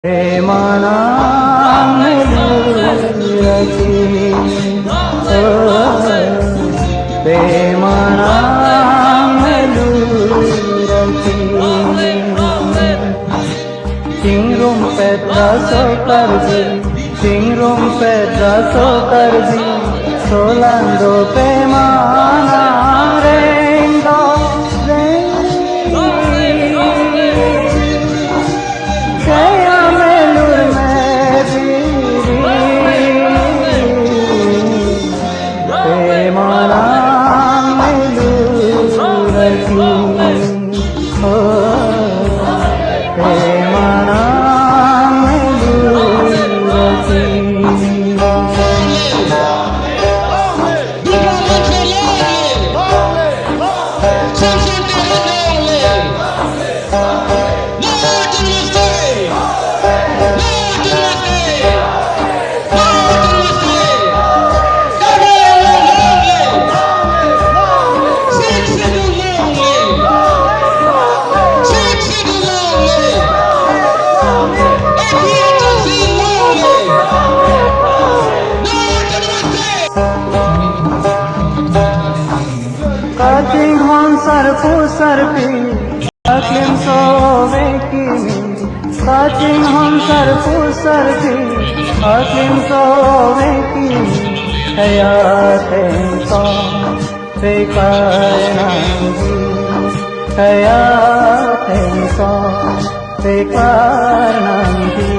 प्रेमानामलुरची प्रेमानामलुरची Cingrum pedaso kardi Cingrum pedaso kardi Solando pemana rendo Kaya melur mediri Pemana melurati Pemana melurati Kating hon sarpu sarpi Kating sove kimi Kating hon sarpu sarpi Kating sove kimi Hayaten so Pekarnangi Hayaten so Pekarnangi